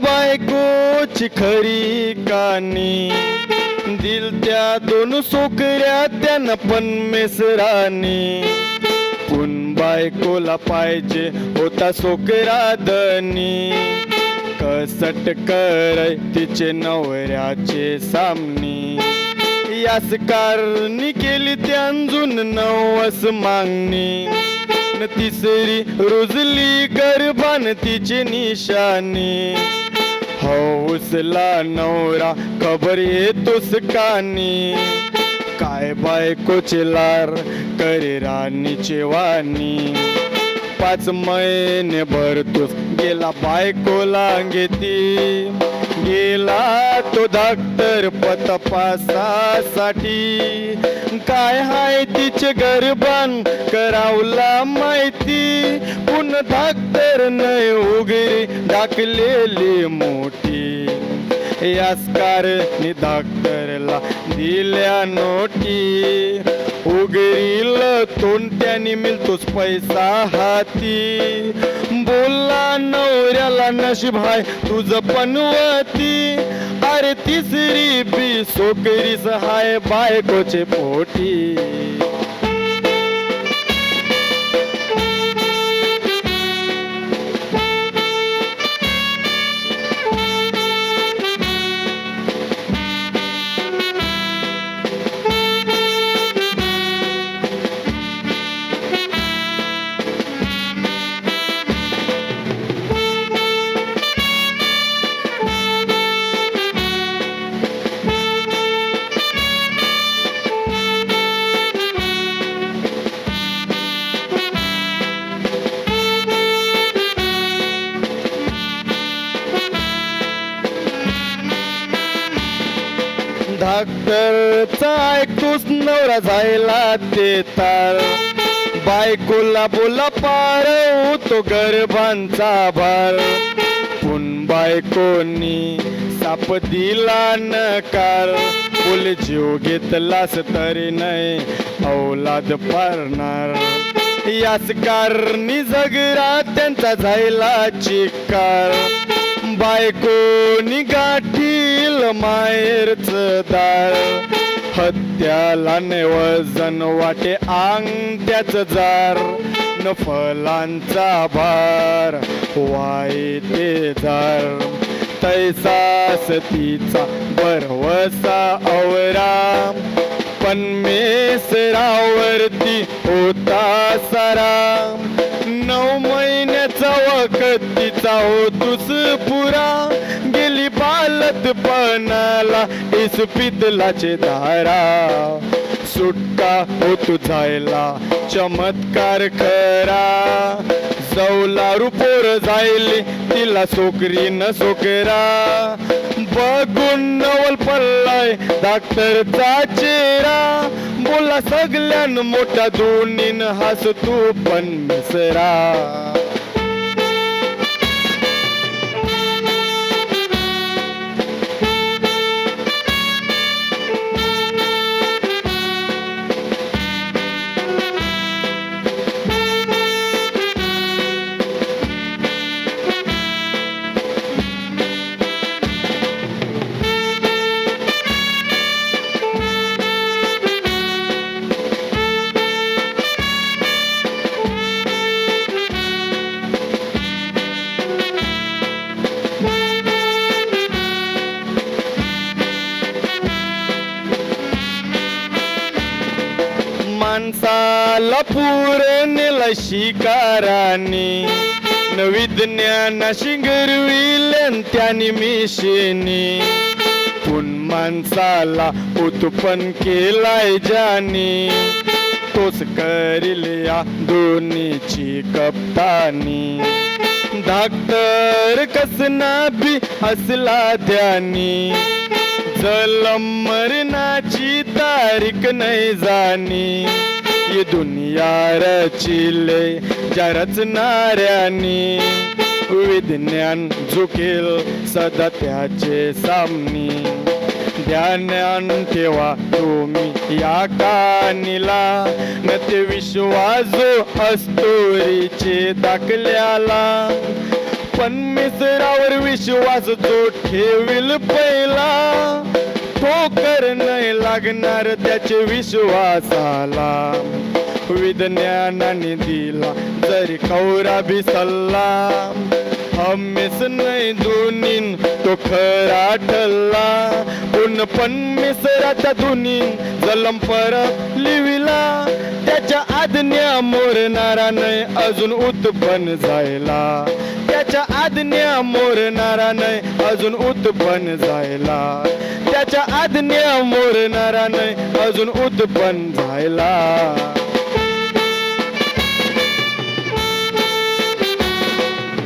बायकोची खरी कानी, दिल त्या दोन सोकऱ्या त्यानं पण मेसरानी. पुन बायकोला पाहिजे होता सोकरा धनी, कसट करय तिचे नवऱ्याचे सामनी. यास कारणी केली त्यांजून नवस मागणी, न तिसरी रुजली गर्भान तिची निशानी. हौसला नवरा खबर येतोस कानी, काय बायकोचे लार करे राणीचे वाणी. 5 महिने भरतोस गेला बायकोला घेती, गेला तो डॉक्टर तपासासाठी. काय हाय तिचे गर्भान करावला माहिती, पुन्हा डॉक्टर नाही उघडी दाखलेली मोठी. याच कारणी डॉक्टरला दिल्या नोटी, उघडील तोंट्याने मिळतोच पैसा हाती. बोलला नवऱ्याला नशीब हाय तुझं पनवती, अरे तिसरी बी सोकरीस हाय बायकोचे पोटी. डॉक्टरचा ऐकतोस नवरा जायला ते तार, बायकोला बोला पार तो गर्भांचा भार. पुन बायकोनी साप दिला नकार, बोले जीव घेतलास तरी नाही औलाद पारणार. याच कारणी जगरा त्यांचा जायला चिकार, बायकोनी गाठील माहेरच दार. हत्याला ने वजन वाटे अंगठ्याच जार, न फलांचा भार वाई ते जार. तैसास तिचा बरवसा औरा, पण मेसरावरती होता सारा. 9 महिन्याचा वखत तिचा होतुस पुरा, गेली बालतपणाला इस्पितलाचे धारा. सुटका होतू जायला चमत्कार खरा, जवला रुपोर जायले तिला सोकरी न सोकरा. बघून नवल पल्लाय डॉक्टरचा चेहरा, बोला सगळ्यान मोठा दोन्हीन हस तू पण मिसरा. माणसाला पूरणेला शिकारानी, नवी ज्ञानाशी गरविल्यान त्यानी मिशेनी. पुन माणसाला उत्पन्न केलाय ज्यानी, तोच करील या दोन्हीची कप्तानी. डॉक्टर कसना बी असला ध्यानी, जलम मरणाची तारीख नाही जाणी. ये दुनिया रचिले ज्या रचणाऱ्यानी, विज्ञान झुकेल सदा त्याचे सामनी. ध्यान ठेवा तुम्ही या कानीला, न ते विश्वास जो असतो रीचे दाखल्याला. पण मिसरावर विश्वास जो ठेवील पहिला तो कर नाही लागणार त्याचे विश्वासाला विज्ञानाने दिला जरी कौरा बी सल्ला हमेस नाही दोन्हीन तो खरा ठरला पण मिसराच्या धुनीन जलम परत लिविला त्याच्या आज्ञा मोरणारा नाही अजून उत्पन्न जायला त्याच्या आज्ञा मोरणारा नाही अजून उत्पन्न जायला त्याच्या आज्ञा मोरणारा नाही अजून उत्पन्न जायला